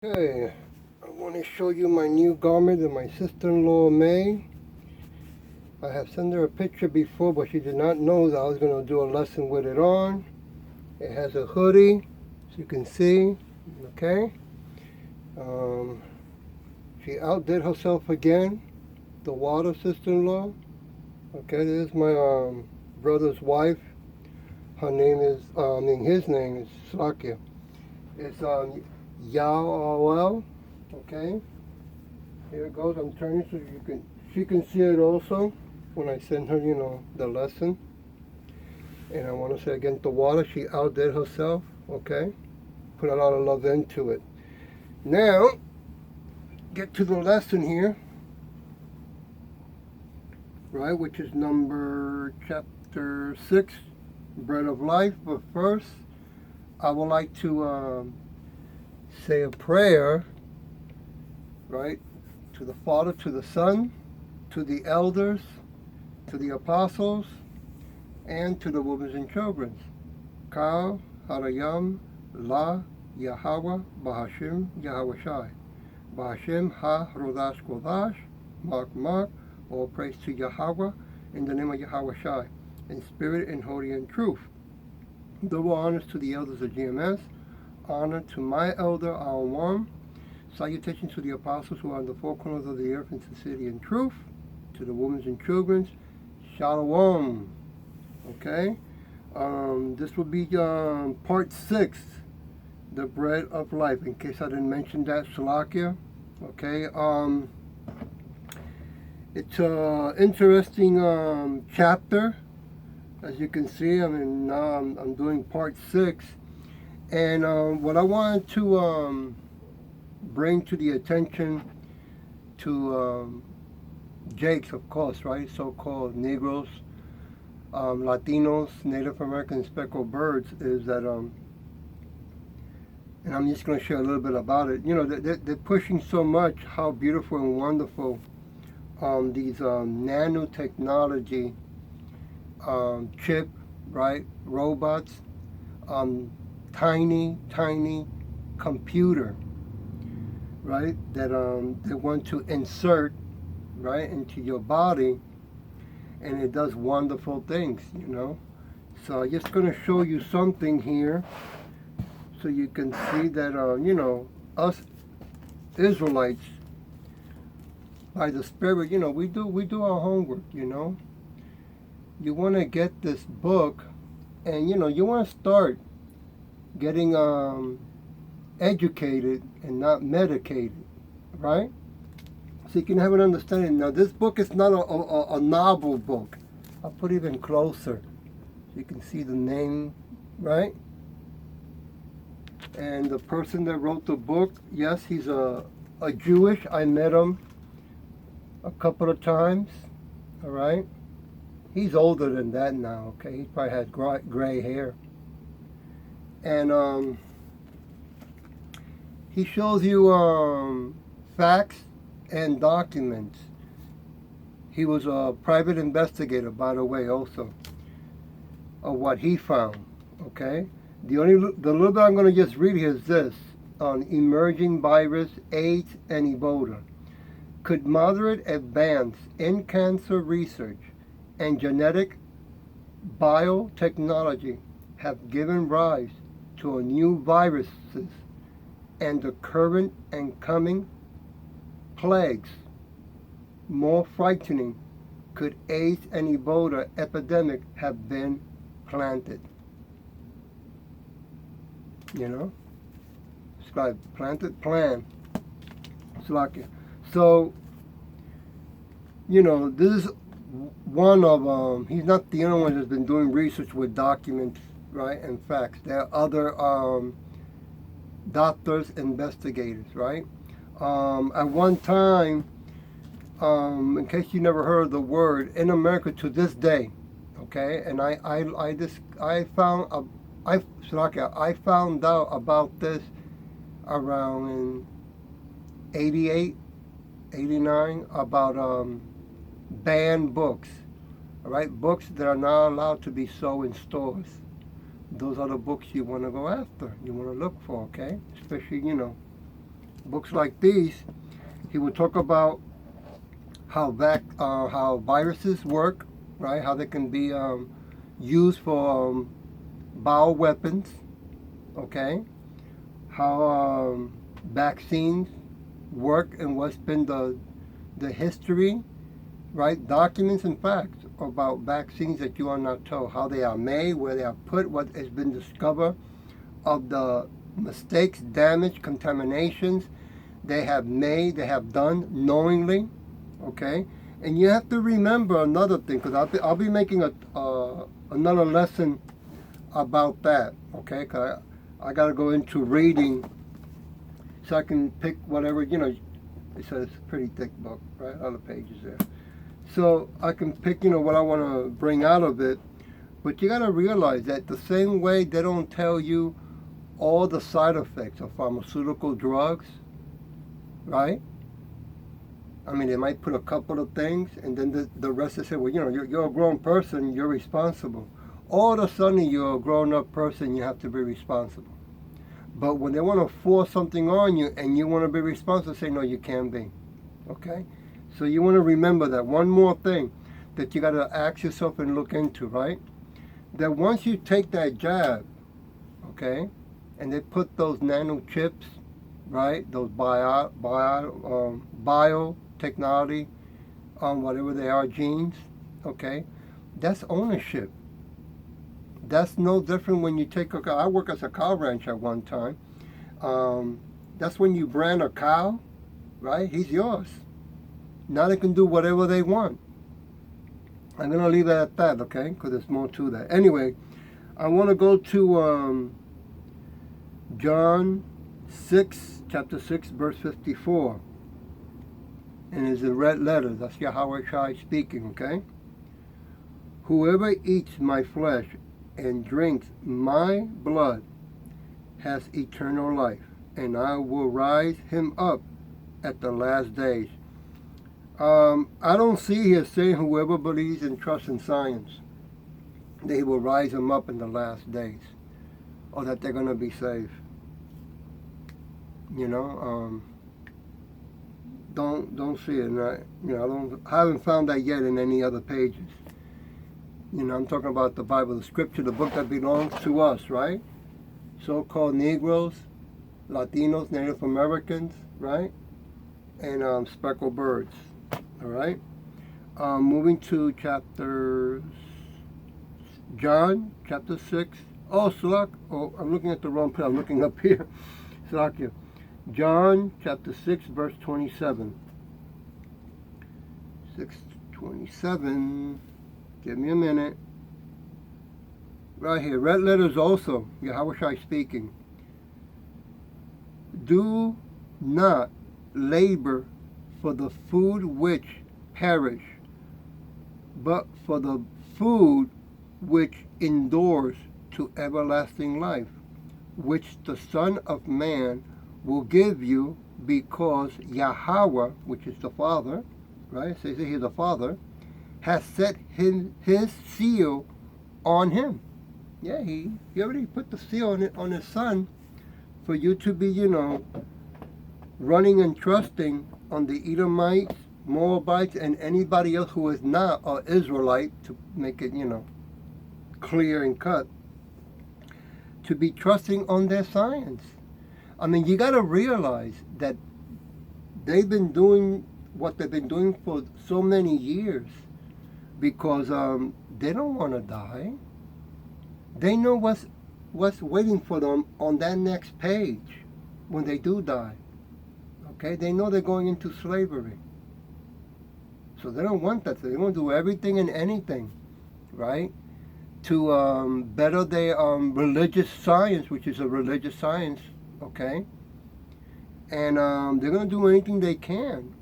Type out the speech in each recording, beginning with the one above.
Okay, I want to show you my new garment that my sister-in-law made. I have sent her a picture before, but she did not know that I was going to do a lesson with it on. It has a hoodie, as you can see, okay? She outdid herself again, the water sister-in-law. Okay, this is my brother's wife. Her name is, his name is Slakia. It's YAHAWAH. Okay, here it goes. I'm turning so she can see it also when I send her, the lesson. And I want to say again, the water, she outdid herself. Okay, put a lot of love into it. Now, get to the lesson here, right? Which is chapter 6, bread of life. But first, I would like to say a prayer, right, to the Father, to the Son, to the elders, to the apostles, and to the women and children. Kal Harayam La Yahawah BAHASHAM YAHAWASHI. BAHASHAM Ha Rodash Kodash Mak. All praise to Yahawah in the name of YAHAWASHI, in spirit and holy and truth. Double honors to the elders of GMS. Honor to my elder, our one. Salutations to the apostles who are in the four corners of the earth in sincerity and truth. To the women and children, Shalom. Okay? This will be part 6, the bread of life. In case I didn't mention that, Shalakia. Okay? It's an interesting chapter. As you can see, now I'm doing part 6. And what I wanted to bring to the attention to Jakes, of course, right, so-called Negroes, Latinos, Native American speckled birds, is that, and I'm just going to share a little bit about it. They're pushing so much how beautiful and wonderful these nanotechnology chip, right, robots, tiny computer, right, that they want to insert, right, into your body, and it does wonderful things, So I'm just going to show you something here so you can see that, us Israelites, by the Spirit, we do our homework, You want to get this book, and, you want to start getting educated and not medicated, right? So you can have an understanding. Now, this book is not a novel book. I'll put it even closer so you can see the name, right? And the person that wrote the book, yes, he's a Jewish. I met him a couple of times, all right? He's older than that now, okay? He probably had gray hair. And he shows you facts and documents. He was a private investigator, by the way, also, of what he found, okay? The little bit I'm going to just read here is this, on emerging virus, AIDS and Ebola. Could moderate advance in cancer research and genetic biotechnology have given rise to a new viruses and the current and coming plagues more frightening? Could AIDS and Ebola epidemic have been planted? Scribe, planted, plan. Slakia. So, this is one of, he's not the only one that's been doing research with documents, right, and facts. There are other doctors, investigators, right? At one time, in case you never heard of the word, in America to this day, okay, and I found out about this around in 88, 89, about banned books, all right, books that are not allowed to be sold in stores. Those are the books you want to go after, you want to look for, okay? Especially, books like these, he would talk about how viruses work, right? How they can be used for bioweapons, okay? How vaccines work and what's been the history, right? Documents and facts about vaccines that you are not told. How they are made, where they are put, what has been discovered of the mistakes, damage, contaminations they have made, they have done knowingly, okay? And you have to remember another thing, because I'll be making another lesson about that, okay? Because I got to go into reading so I can pick whatever, you know, it's a pretty thick book, right? All the pages there. So I can pick, you know, what I want to bring out of it. But you got to realize that the same way they don't tell you all the side effects of pharmaceutical drugs, right? I mean, they might put a couple of things, and then the rest they say, well, you know, you're a grown person, you're responsible. All of a sudden, you're a grown-up person, you have to be responsible. But when they want to force something on you and you want to be responsible, say, no, you can't be. Okay? So you want to remember that. One more thing that you got to ask yourself and look into, right? That once you take that jab, okay, and they put those nano chips, right, those biotechnology, whatever they are, genes, okay, that's ownership. That's no different when you take a cow. I worked as a cow rancher at one time. That's when you brand a cow, right? He's yours. Now they can do whatever they want. I'm going to leave it at that, okay? Because there's more to that. Anyway, I want to go to John 6, chapter 6, verse 54. And it's in red letters. That's YAHAWASHI speaking, okay? Whoever eats my flesh and drinks my blood has eternal life, and I will rise him up at the last days. I don't see here saying whoever believes and trusts in science, they will rise him up in the last days, or that they're going to be saved. You know, don't see it. And I haven't found that yet in any other pages. You know, I'm talking about the Bible, the Scripture, the book that belongs to us, right? So-called Negroes, Latinos, Native Americans, right? And speckled birds, all right? Moving to John, chapter 6. Oh, I'm looking at the wrong page. I'm looking up here. Salakia. John, chapter 6, verse 27. 6:27. Give me a minute. Right here, red letters also. YAHAWASHI speaking. Do not labor for the food which perish, but for the food which endures to everlasting life, which the Son of Man will give you, because YAHAWAH, which is the Father, right? It says he's the Father, has set his seal on him. Yeah, he already put the seal on his Son for you to be, you know, running and trusting on the Edomites, Moabites, and anybody else who is not an Israelite, to make it, you know, clear and cut, to be trusting on their science. I mean, you got to realize that they've been doing what they've been doing for so many years, because they don't want to die. They know what's waiting for them on that next page when they do die. Okay, they know they're going into slavery, so they don't want that. They're going to do everything and anything, right, to better their religious science, which is a religious science. Okay, and they're going to do anything they can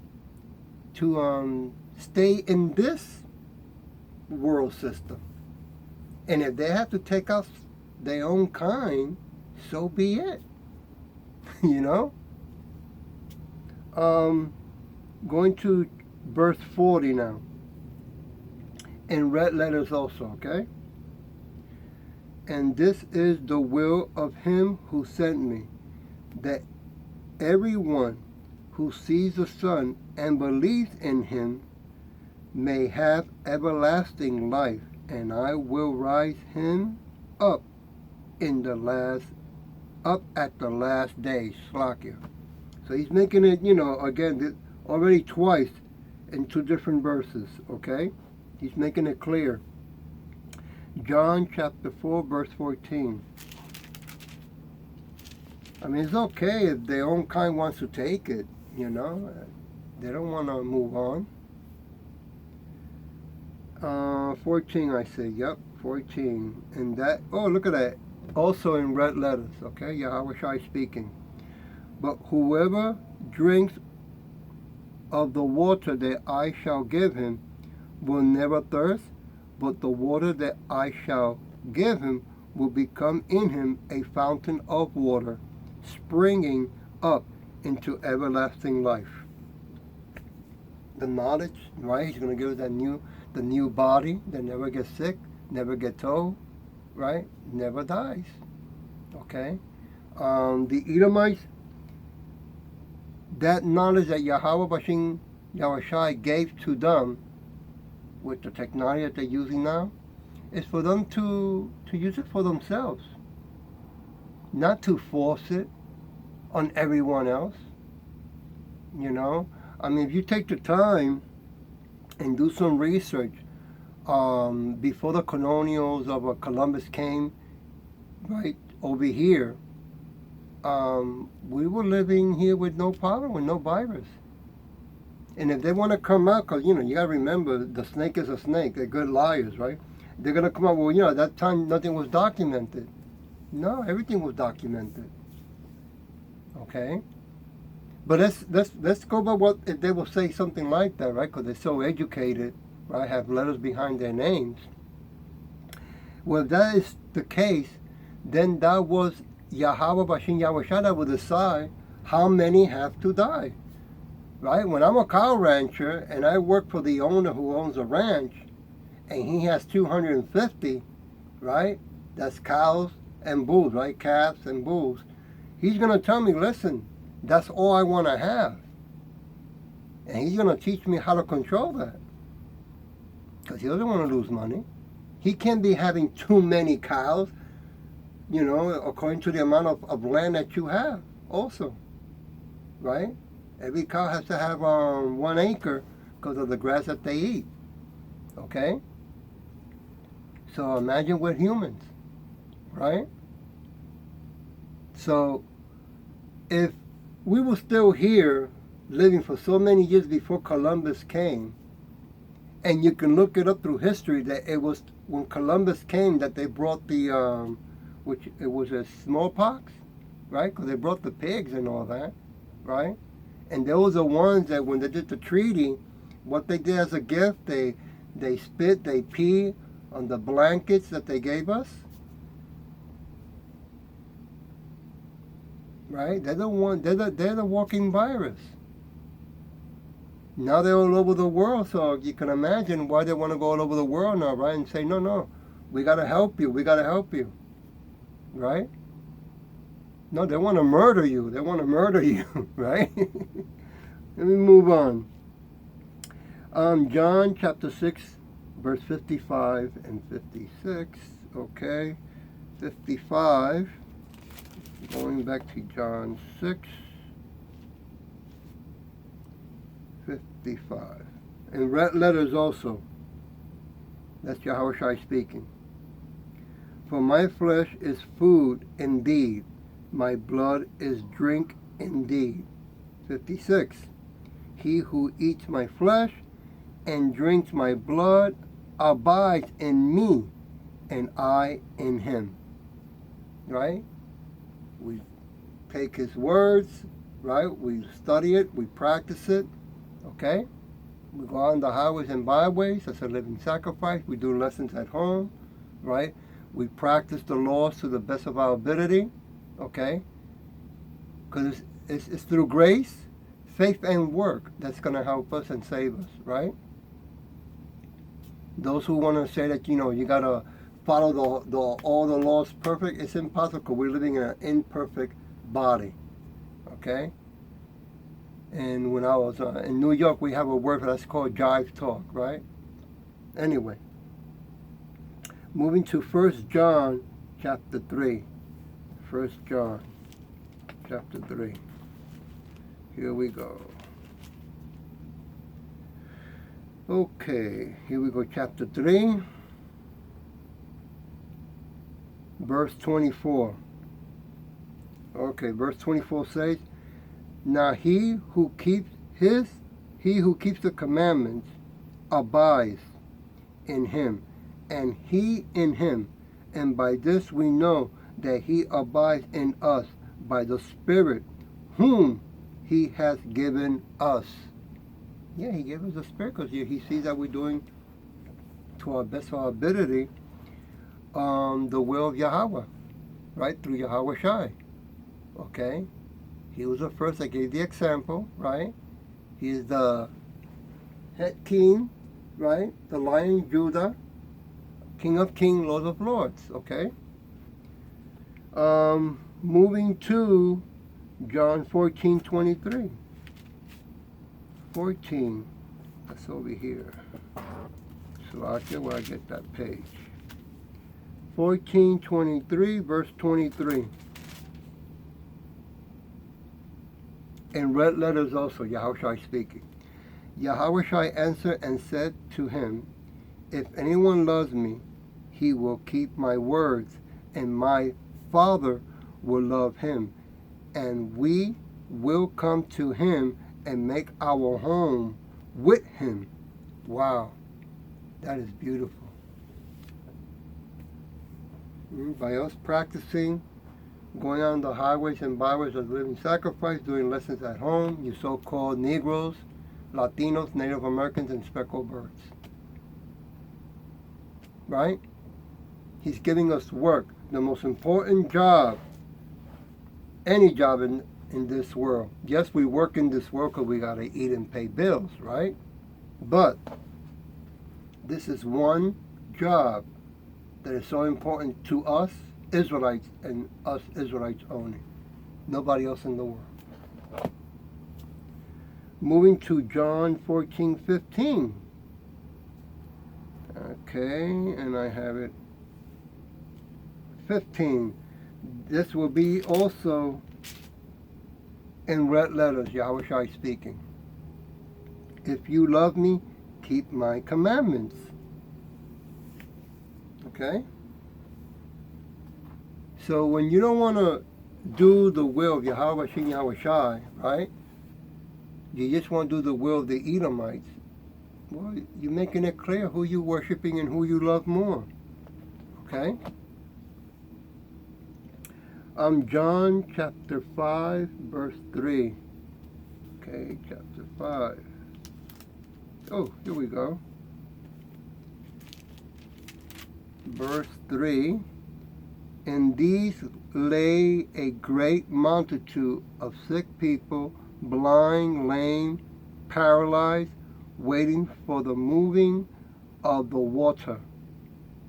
to stay in this world system. And if they have to take out their own kind, so be it. You know? Going to verse 40 now. In red letters also, okay? And this is the will of him who sent me, that everyone who sees the Son and believes in him may have everlasting life, and I will rise him up up at the last day. Slakia. So he's making it, again, already twice in two different verses, okay? He's making it clear. John chapter 4, verse 14. I mean, it's okay if their own kind wants to take it, They don't want to move on. 14, I say, yep, 14. And that, oh, look at that. Also in red letters, okay? YAHAWASHI speaking. But whoever drinks of the water that I shall give him will never thirst, but the water that I shall give him will become in him a fountain of water, springing up into everlasting life. The knowledge, right? He's going to give us the new body that never gets sick, never gets old, right? Never dies. Okay? The Edomites, that knowledge that YAHAWASHI gave to them with the technology that they're using now is for them to use it for themselves, not to force it on everyone else. I mean, if you take the time and do some research, before the colonials of Columbus came right over here, we were living here with no problem, with no virus. And if they want to come out, because, you got to remember, the snake is a snake. They're good liars, right? They're going to come out, well, at that time, nothing was documented. No, everything was documented. Okay? But let's go by what, if they will say something like that, right? Because they're so educated, right? Have letters behind their names. Well, if that is the case, then that was YAHAWASHI that will decide how many have to die. Right? When I'm a cow rancher and I work for the owner who owns a ranch and he has 250, right? That's cows and bulls, right? Calves and bulls. He's going to tell me, listen, that's all I want to have. And he's going to teach me how to control that. Because he doesn't want to lose money. He can't be having too many cows, according to the amount of land that you have also. Right? Every cow has to have 1 acre because of the grass that they eat. Okay? So imagine with humans. Right? So if we were still here living for so many years before Columbus came, and you can look it up through history that it was when Columbus came that they brought the, which it was a smallpox, right? Because they brought the pigs and all that, right? And those are ones that when they did the treaty, what they did as a gift, they spit, they pee on the blankets that they gave us. Right? They're the walking virus. Now they're all over the world, so you can imagine why they want to go all over the world now, right? And say, no, we got to help you, right? No, they want to murder you. Right? Let me move on. John chapter 6, verse 55 and 56. Okay, 55. Going back to John 6, 55. In red letters also. That's YAHAWASHI speaking. For my flesh is food indeed, my blood is drink indeed. 56. He who eats my flesh and drinks my blood abides in me, and I in him. Right? We take his words, right? We study it, we practice it, okay? We go on the highways and byways as a living sacrifice. We do lessons at home, right? We practice the laws to the best of our ability, okay? Because it's through grace, faith, and work that's going to help us and save us, right? Those who want to say that, you got to follow all the laws perfect, it's impossible. We're living in an imperfect body, okay? And when I was in New York, we have a word for that's called jive talk, right? Anyway, moving to 1 John chapter 3. 1 John chapter 3. Here we go. Okay, here we go, chapter 3, verse 24. Okay, verse 24 says, now he who keeps the commandments abides in him, and he in him. And by this we know that he abides in us by the Spirit whom he has given us. Yeah, he gave us the Spirit because he sees that we're doing to our best of our ability the will of Yahawah, right, through YAHAWASHI. Okay? He was the first that gave the example, right? He is the head king, right? The Lion Judah, King of Kings, Lord of Lords, okay? Moving to John 14:23. 14. That's over here. So I'll get where I get that page. 14:23, verse 23. In red letters also, Yahushua speaking. Yahushua answered and said to him, if anyone loves me, he will keep my words, and my Father will love him, and we will come to him and make our home with him. Wow, that is beautiful. By us practicing, going on the highways and byways of living sacrifice, doing lessons at home, you so-called Negroes, Latinos, Native Americans, and speckled birds. Right? He's giving us work, the most important job, any job in this world. Yes, we work in this world because we got to eat and pay bills, right? But this is one job that is so important to us Israelites and us Israelites only. Nobody else in the world. Moving to John 14:15. Okay, and I have it 15. This will be also in red letters, Yahushua speaking. If you love me, keep my commandments. Okay? So when you don't want to do the will of Yahawashi, right? You just want to do the will of the Edomites. Well, you're making it clear who you're worshiping and who you love more. Okay? John chapter 5, verse 3. Okay, chapter 5. Oh, here we go. Verse 3. In these lay a great multitude of sick people, blind, lame, paralyzed, waiting for the moving of the water.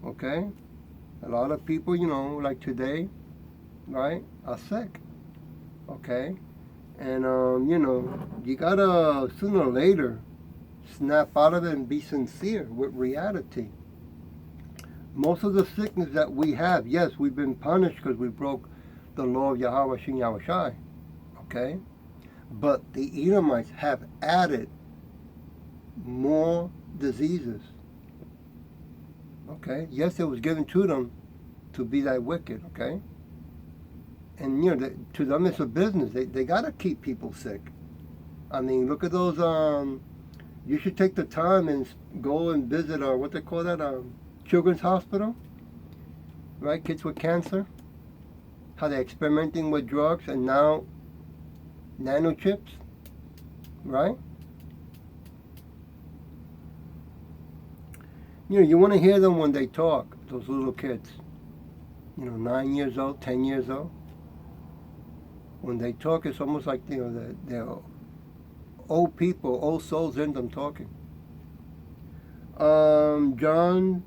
Okay? A lot of people, like today, right, are sick. Okay? And, you gotta, sooner or later, snap out of it and be sincere with reality. Most of the sickness that we have, yes, we've been punished because we broke the law of Yahawashi. Okay? But the Edomites have added more diseases. Okay? Yes, it was given to them to be that wicked, okay? And, to them it's a business. They got to keep people sick. I mean, look at those, you should take the time and go and visit, what they call that, Children's Hospital, right? Kids with cancer, how they're experimenting with drugs and now nanochips, right? You want to hear them when they talk, those little kids, 9 years old, 10 years old. When they talk, it's almost like, they're old people, old souls in them talking. John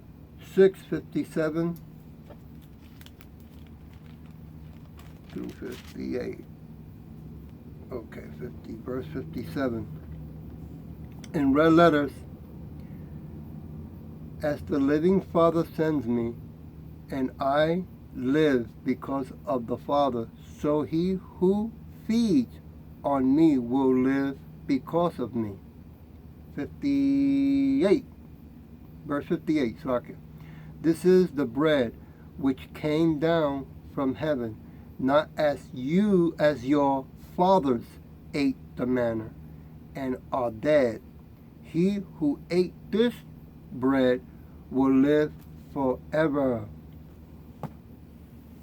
6:57 through 58. Okay, 50, verse 57. In red letters, as the living Father sends me, and I live because of the Father, so he who feeds on me will live because of me. 58, verse 58, Slakia. This is the bread which came down from heaven, not as your fathers ate the manna and are dead. He who ate this bread will live forever.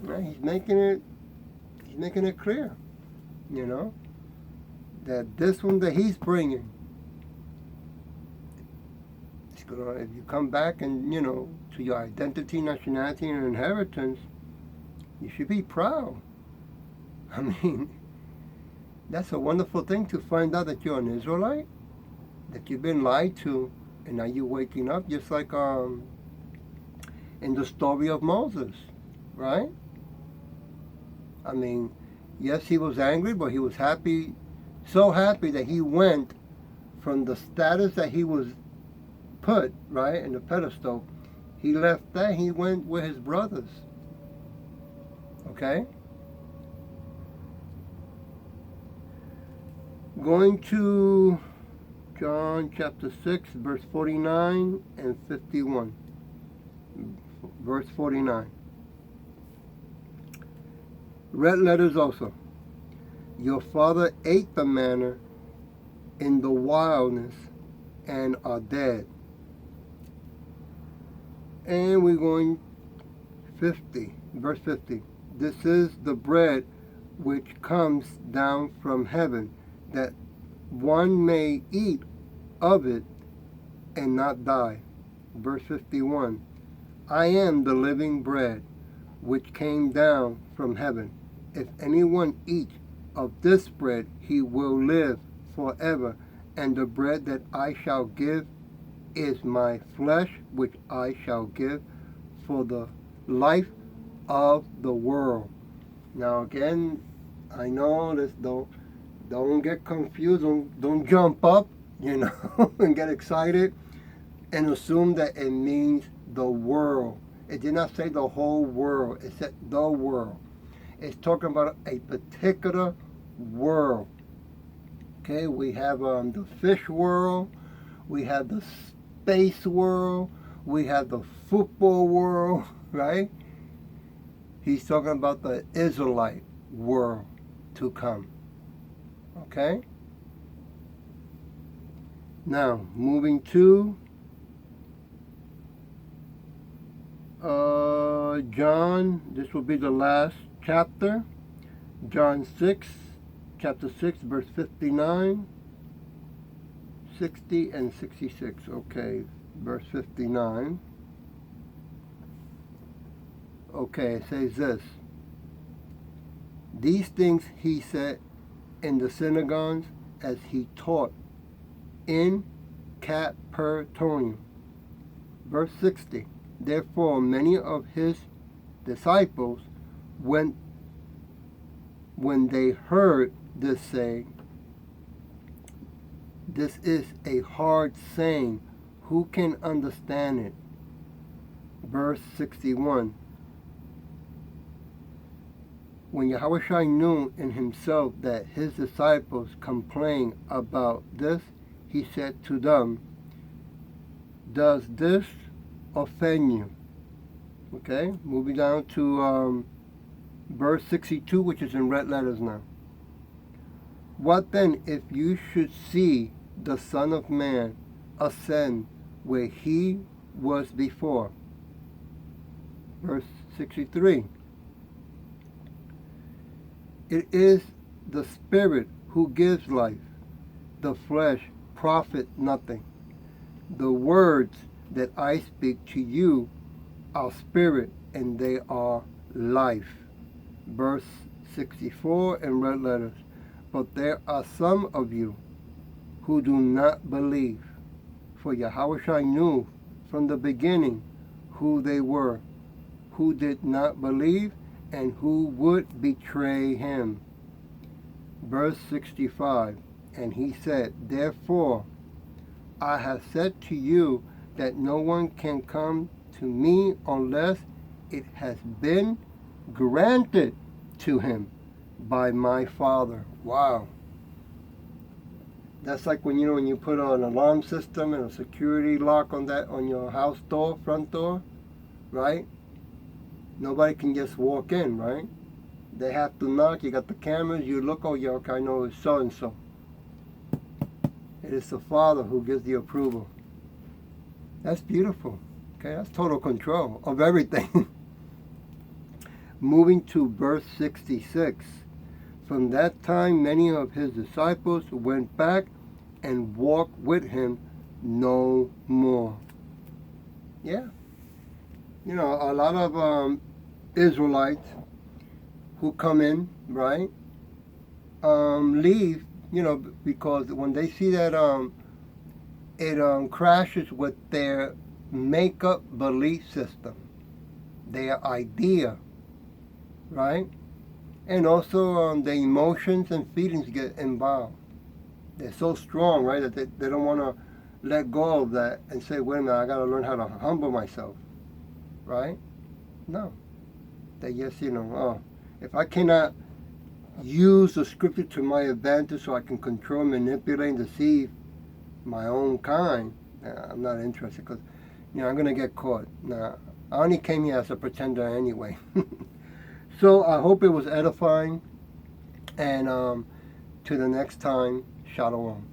Right? He's making it clear, you know, that this one that he's bringing, it's gonna, if you come back and, you know, to your identity, nationality, and inheritance, you should be proud. I mean, that's a wonderful thing to find out that you're an Israelite, that you've been lied to, and now you're waking up, just like in the story of Moses, right? I mean, yes, he was angry, but he was happy, so happy that he went from the status that he was put, right, in the pedestal. He left that, he went with his brothers. Okay? Going to John chapter 6, verse 49 and 51. Verse 49. Red letters also. Your father ate the manna in the wilderness and are dead. And we're going 50, verse 50. This is the bread which comes down from heaven, that one may eat of it and not die. Verse 51. I am the living bread which came down from heaven. If anyone eats of this bread, he will live forever. And the bread that I shall give is my flesh, which I shall give for the life of the world. Now again, I know this, don't get confused, don't jump up, you know, and get excited and assume that it means the world. It did not say the whole world, it said the world. It's talking about a particular world. Okay, we have the fish world, we have the space world, we have the football world, right? He's talking about the Israelite world to come. Okay? Now, moving to John, this will be the last chapter. John 6, chapter 6, verse 59, 60, and 66. Okay, verse 59. Okay, it says this. These things he said in the synagogues as he taught in Capernaum. Verse 60. Therefore many of his disciples went when they heard this saying, this is a hard saying, who can understand it? Verse 61. When Yahawashi knew in himself that his disciples complained about this, he said to them, does this offend you? Okay, moving down to verse 62, which is in red letters now. What then if you should see the Son of Man ascend where he was before? Verse 63. It is the Spirit who gives life. The flesh profit nothing. The words that I speak to you are spirit and they are life. Verse 64 in red letters. But there are some of you who do not believe. For Yahawashi knew from the beginning who they were, who did not believe, and who would betray him. verse 65. And he said, therefore I have said to you that no one can come to me unless it has been granted to him by my Father. Wow. That's like when you put an alarm system and a security lock on your house door, front door, right? Nobody can just walk in, right? They have to knock. You got the cameras. You look, oh yeah, okay, I know it's so and so. It is the Father who gives the approval. That's beautiful. Okay, that's total control of everything. Moving to verse 66. From that time, many of his disciples went back and walked with him no more. Yeah. A lot of Israelites who come in, right, leave, because when they see that it crashes with their make-up belief system, their idea, right? And also the emotions and feelings get involved. They're so strong, right, that they don't want to let go of that and say, wait a minute, I got to learn how to humble myself, right? No. They just, if I cannot use the scripture to my advantage so I can control, manipulate, and deceive my own kind, I'm not interested, because, I'm going to get caught. Nah, I only came here as a pretender anyway. So I hope it was edifying, and to the next time, Shalom.